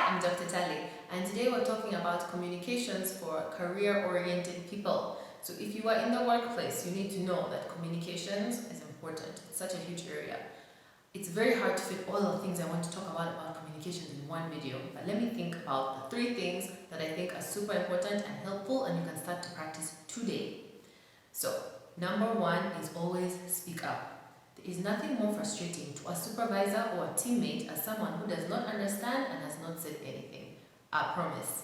I'm Dr. Tali, and today we're talking about communications for career-oriented people. So if you are in the workplace, you need to know that communications is important. It's such a huge area. It's very hard to fit all the things I want to talk about communications in one video, but let me think about the 3 things that I think are super important and helpful and you can start to practice today. So, number 1 is always speak up. There is nothing more frustrating to a supervisor or a teammate as someone who does not understand and has not said anything. I promise.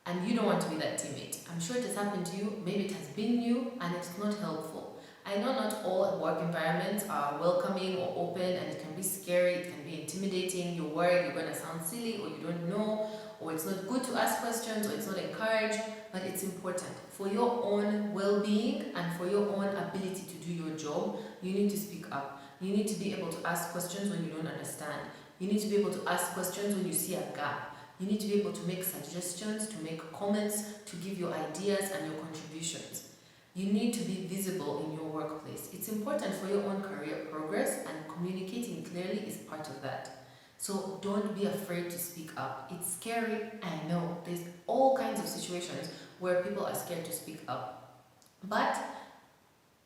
And you don't want to be that teammate. I'm sure it has happened to you, maybe it has been you, and it's not helpful. I know not all work environments are welcoming or open, and it can be scary, it can be intimidating, you're worried you're going to sound silly, or you don't know, or it's not good to ask questions, or it's not encouraged, but it's important. For your own well-being and for your own ability to do your job, you need to speak up. You need to be able to ask questions when you don't understand. You need to be able to ask questions when you see a gap. You need to be able to make suggestions, to make comments, to give your ideas and your contributions. You need to be visible in your workplace. It's important for your own career progress, and communicating clearly is part of that. So don't be afraid to speak up. It's scary, I know. There's all kinds of situations where people are scared to speak up. But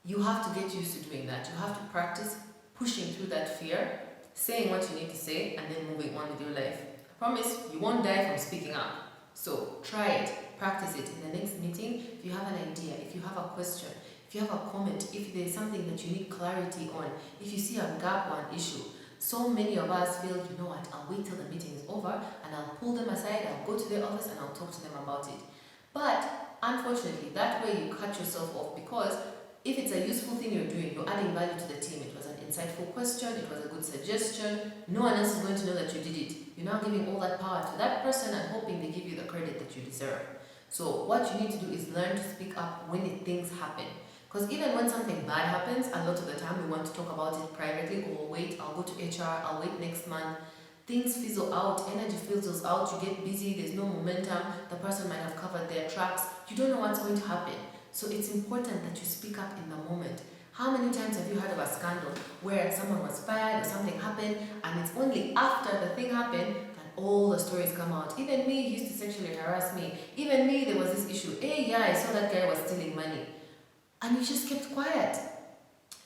you have to get used to doing that. You have to practice pushing through that fear, saying what you need to say, and then moving on with your life. I promise you won't die from speaking up. So try it, practice it in the next meeting. If you have an idea, if you have a question, if you have a comment, if there's something that you need clarity on, if you see a gap or an issue. So many of us feel, you know what, I'll wait till the meeting is over and I'll pull them aside, I'll go to their office and I'll talk to them about it. But unfortunately, that way you cut yourself off, because if it's a useful thing you're doing, you're adding value to the team, it was an insightful question, it was a good suggestion, no one else is going to know that you did it. You're now giving all that power to that person and hoping they give you the credit that you deserve. So what you need to do is learn to speak up when things happen. Because even when something bad happens, a lot of the time we want to talk about it privately, or wait, I'll go to HR, I'll wait next month. Things fizzle out, energy fizzles out, you get busy, there's no momentum, the person might have covered their tracks, you don't know what's going to happen. So it's important that you speak up in the moment. How many times have you heard of a scandal where someone was fired or something happened, and it's only after the thing happened that all the stories come out? Even me, he used to sexually harass me. Even me, there was this issue. Hey, yeah, I saw that guy was stealing money. And you just kept quiet.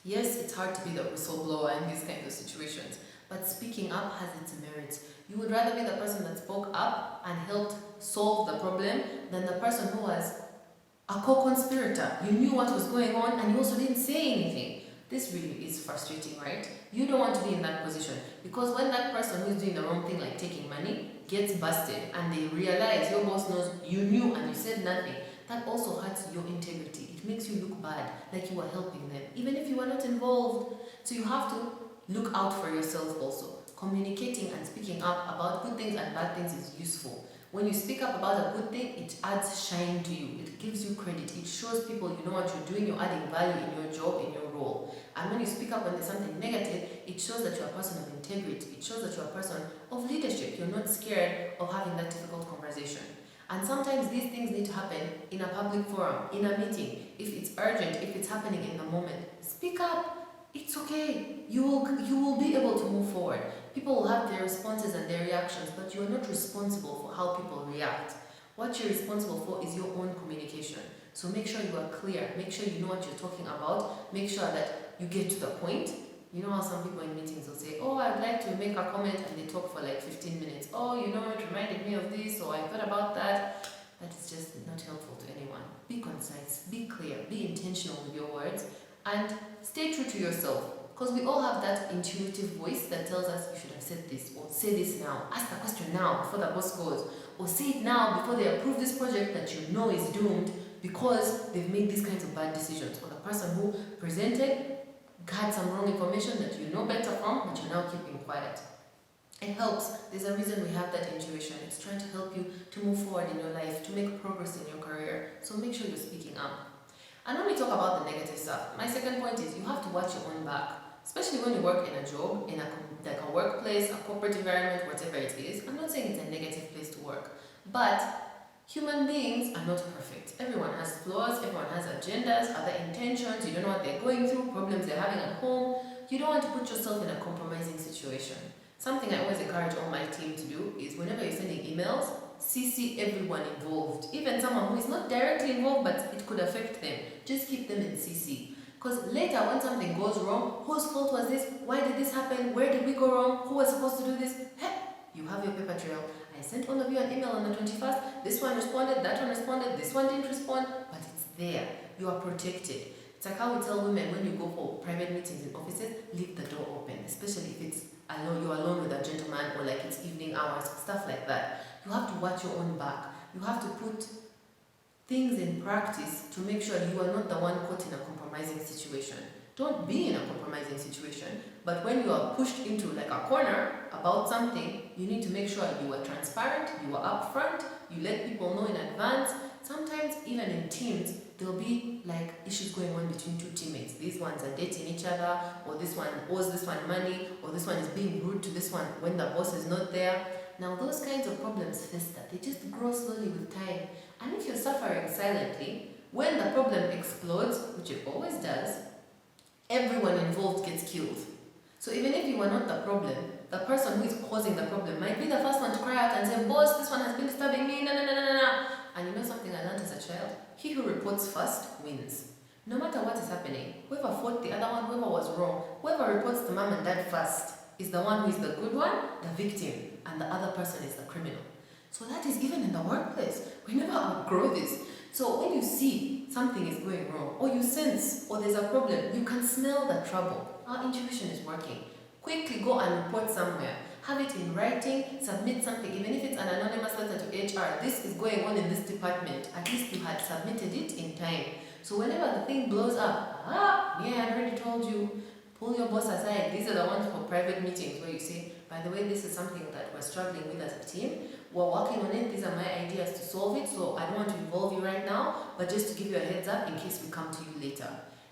Yes, it's hard to be the whistleblower in these kinds of situations, but speaking up has its merits. You would rather be the person that spoke up and helped solve the problem than the person who was a co-conspirator. You knew what was going on and you also didn't say anything. This really is frustrating, right? You don't want to be in that position, because when that person who's doing the wrong thing, like taking money, gets busted and they realize your boss knows you knew and you said nothing, that also hurts your integrity. It makes you look bad, like you were helping them, even if you were not involved. So you have to look out for yourself also. Communicating and speaking up about good things and bad things is useful. When you speak up about a good thing, it adds shine to you. It gives you credit. It shows people you know what you're doing, you're adding value in your job, in your role. And when you speak up when there's something negative, it shows that you're a person of integrity. It shows that you're a person of leadership. You're not scared of having that difficult conversation. And sometimes these things need to happen in a public forum, in a meeting. If it's urgent, if it's happening in the moment, speak up. It's okay. You will be able to move forward. People will have their responses and their reactions, but you are not responsible for how people react. What you're responsible for is your own communication. So make sure you are clear. Make sure you know what you're talking about. Make sure that you get to the point. You know how some people in meetings will say, oh, I'd like to make a comment, and they talk for like 15 minutes. Oh, you know, it reminded me of this, or I thought about that. That is just not helpful to anyone. Be concise, be clear, be intentional with your words, and stay true to yourself. Because we all have that intuitive voice that tells us you should have said this, or say this now, ask the question now before the boss goes, or say it now before they approve this project that you know is doomed because they've made these kinds of bad decisions, or the person who presented had some wrong information that you know better from, but you're now keeping quiet. It helps. There's a reason we have that intuition. It's trying to help you to move forward in your life, to make progress in your career. So make sure you're speaking up. And when we talk about the negative stuff, my second point is you have to watch your own back. Especially when you work in a job, in a workplace, a corporate environment, whatever it is. I'm not saying it's a negative place to work, but human beings are not perfect. Everyone has flaws, everyone has agendas, other intentions, you don't know what they're going through, problems they're having at home. You don't want to put yourself in a compromising situation. Something I always encourage all my team to do is whenever you're sending emails, CC everyone involved, even someone who is not directly involved but it could affect them. Just keep them in CC. Because later when something goes wrong, whose fault was this? Why did this happen? Where did we go wrong? Who was supposed to do this? Hey, you have your paper trail. I sent all of you an email on the 21st. This one responded, that one responded, this one didn't respond, but it's there. You are protected. It's like how we tell women when you go for private meetings in offices, leave the door open, especially if it's alone, you're alone with a gentleman or like it's evening hours, stuff like that. You have to watch your own back. You have to put things in practice to make sure you are not the one caught in a compromising situation. Don't be in a compromising situation, but when you are pushed into like a corner about something, you need to make sure you are transparent, you are upfront, you let people know in advance. Sometimes even in teams, there'll be like issues going on between two teammates. These ones are dating each other, or this one owes this one money, or this one is being rude to this one when the boss is not there. Now those kinds of problems fester, they just grow slowly with time. And if you're suffering silently, when the problem explodes, which it always does, everyone involved gets killed. So even if you are not the problem, the person who is causing the problem might be the first one to cry out and say, boss, this one has been disturbing me, no, no, no, no, no, no. And you know something I learned as a child? He who reports first wins. No matter what is happening, whoever fought the other one, whoever was wrong, whoever reports to mom and dad first is the one who is the good one, the victim, and the other person is the criminal. So that is even in the workplace. We never outgrow this. So when you see something is going wrong, or you sense, or there's a problem, you can smell the trouble. Our intuition is working. Quickly go and report somewhere. Have it in writing, submit something, even if it's an anonymous letter to HR. This is going on in this department. At least you had submitted it in time. So whenever the thing blows up, I already told you, pull your boss aside. These are the ones for private meetings where you say, by the way, this is something that we're struggling with as a team. We're working on it. These are my ideas to solve it. So I don't want to involve you right now, but just to give you a heads up in case we come to you later.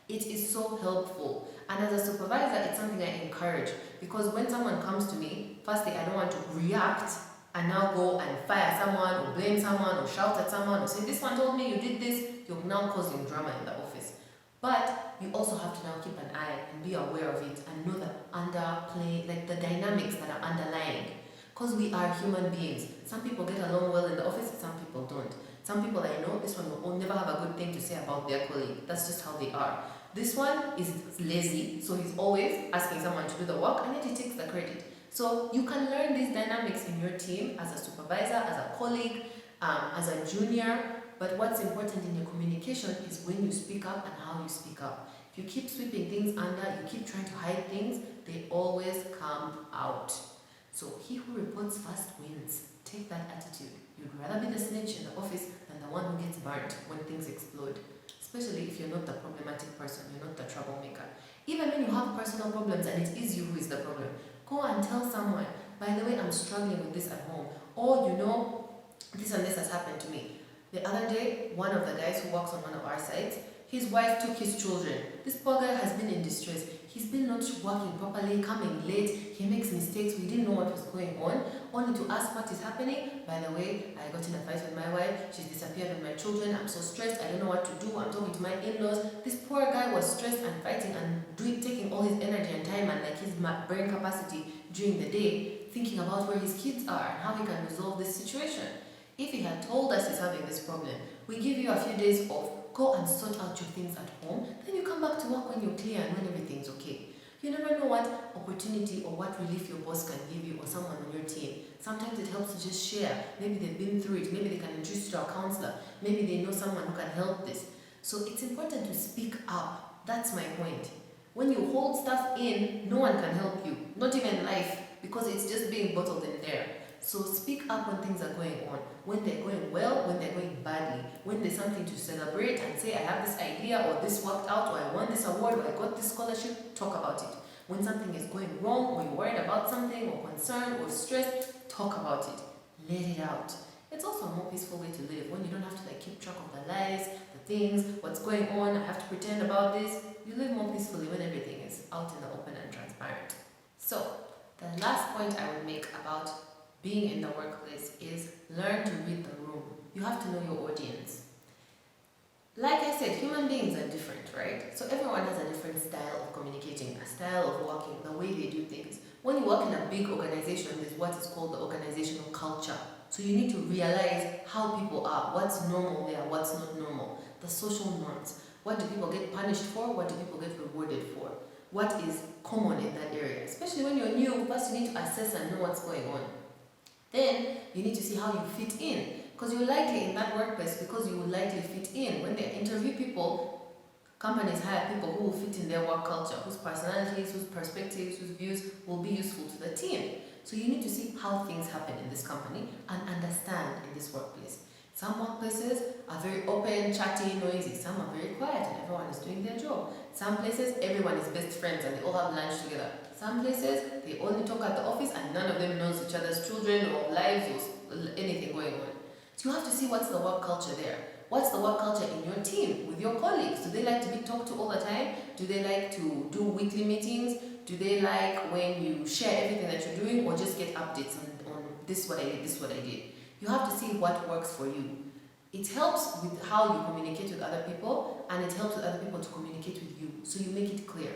It is so helpful. And as a supervisor, it's something I encourage, because when someone comes to me, firstly, I don't want to react and now go and fire someone or blame someone or shout at someone or say, this one told me you did this. You're now causing drama in the office. But you also have to now keep an eye and be aware of it and know the underplay, like the dynamics that are underlying. Because we are human beings. Some people get along well in the office, some people don't. Some people I know, this one will never have a good thing to say about their colleague. That's just how they are. This one is lazy, so he's always asking someone to do the work and yet he takes the credit. So you can learn these dynamics in your team as a supervisor, as a colleague, as a junior. But what's important in your communication is when you speak up and how you speak up. If you keep sweeping things under, you keep trying to hide things, they always come out. So he who reports first wins. Take that attitude. You'd rather be the snitch in the office than the one who gets burnt when things explode. Especially if you're not the problematic person, you're not the troublemaker. Even when you have personal problems and it is you who is the problem, go and tell someone, by the way, I'm struggling with this at home. Or you know, this and this has happened to me. The other day, one of the guys who works on one of our sites, his wife took his children. This poor guy has been in distress. He's been not working properly, coming late, he makes mistakes, we didn't know what was going on, only to ask what is happening. By the way, I got in a fight with my wife, she's disappeared with my children, I'm so stressed, I don't know what to do, I'm talking to my in-laws. This poor guy was stressed and fighting and taking all his energy and time and like his brain capacity during the day, thinking about where his kids are and how he can resolve this situation. If he had told us he's having this problem, we give you a few days off, go and sort out your things at home, then you come back to work when you're clear and when everything's okay. You never know what opportunity or what relief your boss can give you or someone on your team. Sometimes it helps to just share. Maybe they've been through it, maybe they can introduce you to a counselor, maybe they know someone who can help this. So it's important to speak up. That's my point. When you hold stuff in, no one can help you, not even life, because it's just being bottled in there. So speak up when things are going on, when they're going well, when they're going badly, when there's something to celebrate and say, I have this idea, or this worked out, or I won this award, or I got this scholarship, talk about it. When something is going wrong, or you're worried about something, or concerned, or stressed, talk about it. Let it out. It's also a more peaceful way to live, when you don't have to like keep track of the lies, the things, what's going on, I have to pretend about this. You live more peacefully when everything is out in the open and transparent. So, the last point I would make about being in the workplace is learn to read the room. You have to know your audience. Like I said, human beings are different, right? So everyone has a different style of communicating, a style of working, the way they do things. When you work in a big organization, there's what is called the organizational culture. So you need to realize how people are, what's normal there, what's not normal, the social norms. What do people get punished for? What do people get rewarded for? What is common in that area? Especially when you're new, first you need to assess and know what's going on. Then you need to see how you fit in. Because you're likely in that workplace, because you will likely fit in. When they interview people, companies hire people who will fit in their work culture, whose personalities, whose perspectives, whose views will be useful to the team. So you need to see how things happen in this company and understand in this workplace. Some workplaces are very open, chatty, noisy. Some are very quiet and everyone is doing their job. Some places, everyone is best friends and they all have lunch together. Some places, they only talk at the office and none of them knows each other's children or lives or anything going on. So you have to see what's the work culture there. What's the work culture in your team, with your colleagues? Do they like to be talked to all the time? Do they like to do weekly meetings? Do they like when you share everything that you're doing, or just get updates on this is what I did, this is what I did? You have to see what works for you. It helps with how you communicate with other people, and it helps with other people to communicate with you, so you make it clear.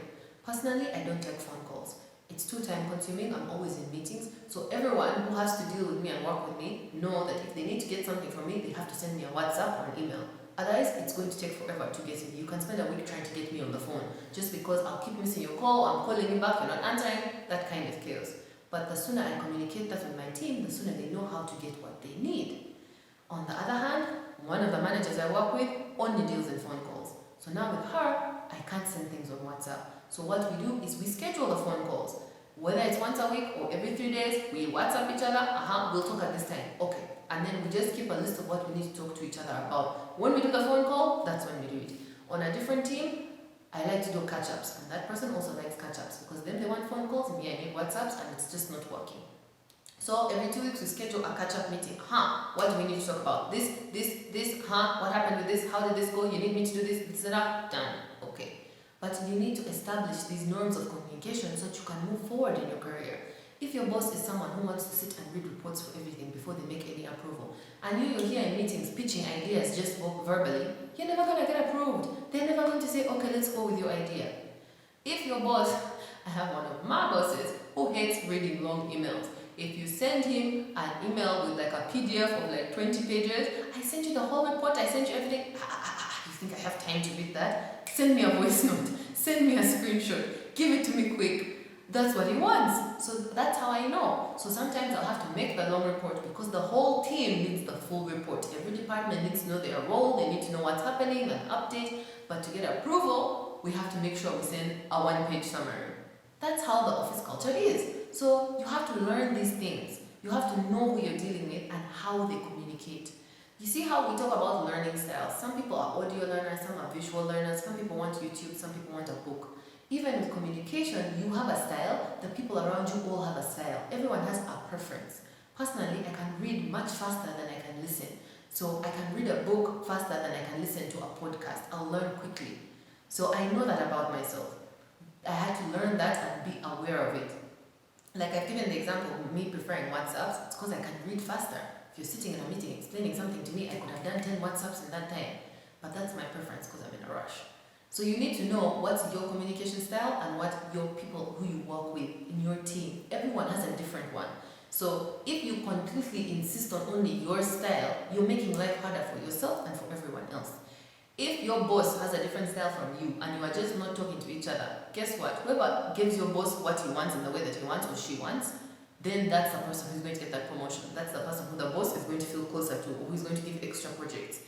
Personally, I don't take phone calls. It's too time consuming, I'm always in meetings, so everyone who has to deal with me and work with me know that if they need to get something from me, they have to send me a WhatsApp or an email. Otherwise, it's going to take forever to get me. You can spend a week trying to get me on the phone, just because I'll keep missing your call, I'm calling you back, you're not answering, that kind of chaos. But the sooner I communicate that with my team, the sooner they know how to get what they need. On the other hand, one of the managers I work with only deals in phone calls. So now with her, I can't send things on WhatsApp. So what we do is we schedule the phone calls. Whether it's once a week or every 3 days, we WhatsApp each other, we'll talk at this time, okay. And then we just keep a list of what we need to talk to each other about. When we do the phone call, that's when we do it. On a different team, I like to do catch-ups, and that person also likes catch-ups, because then they want phone calls, me I need WhatsApps, and it's just not working. So every 2 weeks we schedule a catch-up meeting. What do we need to talk about? This, what happened with this? How did this go? You need me to do this, etc. Done. Okay. But you need to establish these norms of communication so that you can move forward in your career. If your boss is someone who wants to sit and read reports for everything before they make any approval, and you're here in meetings pitching ideas just verbally, you're never going to get approved. They're never going to say, okay, let's go with your idea. If your boss, I have one of my bosses who hates reading long emails. If you send him an email with like a PDF of like 20 pages, I sent you the whole report, I sent you everything. You think I have time to read that? Send me a voice note, send me a screenshot, give it to me quick. That's what he wants. So that's how I know. So sometimes I'll have to make the long report because the whole team needs the full report. Every department needs to know their role, they need to know what's happening, an update. But to get approval, we have to make sure we send a one-page summary. That's how the office culture is. So you have to learn these things. You have to know who you're dealing with and how they communicate. You see how we talk about learning styles. Some people are audio learners, some are visual learners, some people want YouTube, some people want a book. Even with communication, you have a style, the people around you all have a style. Everyone has a preference. Personally, I can read much faster than I can listen. So I can read a book faster than I can listen to a podcast. I'll learn quickly. So I know that about myself. I had to learn that and be aware of it. Like I've given the example of me preferring WhatsApps, it's because I can read faster. If you're sitting in a meeting explaining something to me, I could have done 10 WhatsApps in that time. But that's my preference because I'm in a rush. So you need to know what's your communication style and what your people who you work with in your team. Everyone has a different one. So if you completely insist on only your style, you're making life harder for yourself and for everyone else. If your boss has a different style from you and you are just not talking to each other, guess what? Whoever gives your boss what he wants in the way that he wants or she wants, then that's the person who's going to get that promotion. That's the person who the boss is going to feel closer to or who's going to give extra projects.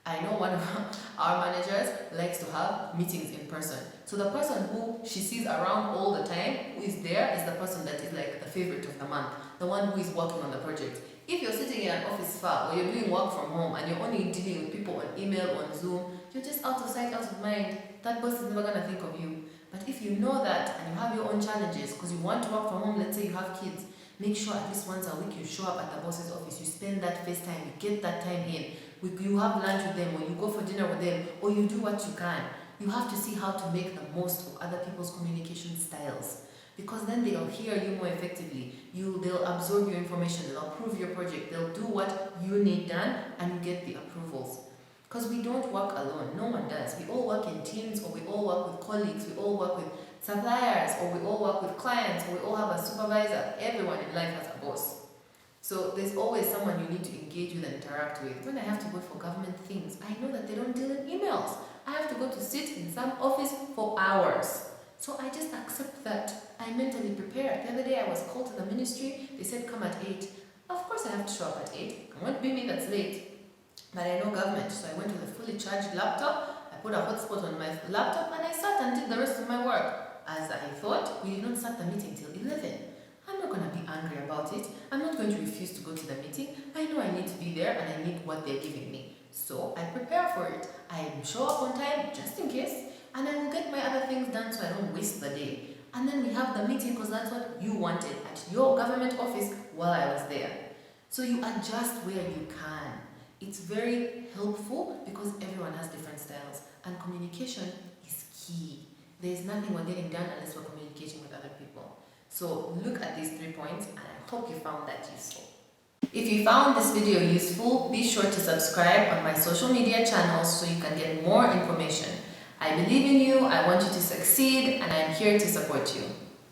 I know one of our managers likes to have meetings in person. So the person who she sees around all the time, who is there, is the person that is like the favorite of the month, the one who is working on the project. If you're sitting in an office far or you're doing work from home and you're only dealing with people on email, on Zoom, you're just out of sight, out of mind. That boss is never going to think of you. But if you know that and you have your own challenges because you want to work from home, let's say you have kids, make sure at least once a week you show up at the boss's office, you spend that face time, you get that time in. You have lunch with them or you go for dinner with them or you do what you can. You have to see how to make the most of other people's communication styles because then they'll hear you more effectively. They'll absorb your information, they'll approve your project, they'll do what you need done and you get the approvals. Because we don't work alone, no one does. We all work in teams or we all work with colleagues, we all work with suppliers, or we all work with clients, or we all have a supervisor. Everyone in life has a boss. So there's always someone you need to engage with and interact with. When I have to go for government things, I know that they don't deal in emails. I have to go to sit in some office for hours. So I just accept that. I mentally prepare. The other day I was called to the ministry. They said come at 8. Of course I have to show up at 8. It won't be me that's late. But I know government, so I went with a fully charged laptop. I put a hotspot on my laptop and I sat and did the rest of my work. As I thought, we did not start the meeting till 11. I'm not going to be angry about it. I'm not going to refuse to go to the meeting. I know I need to be there and I need what they're giving me. So I prepare for it. I show up on time just in case, and I will get my other things done so I don't waste the day. And then we have the meeting because that's what you wanted at your government office while I was there. So you adjust where you can. It's very helpful because everyone has different styles and communication is key. There's nothing we're getting done unless we're communicating with other people. So look at these 3 points and I hope you found that useful. If you found this video useful, be sure to subscribe on my social media channels so you can get more information. I believe in you, I want you to succeed, and I'm here to support you.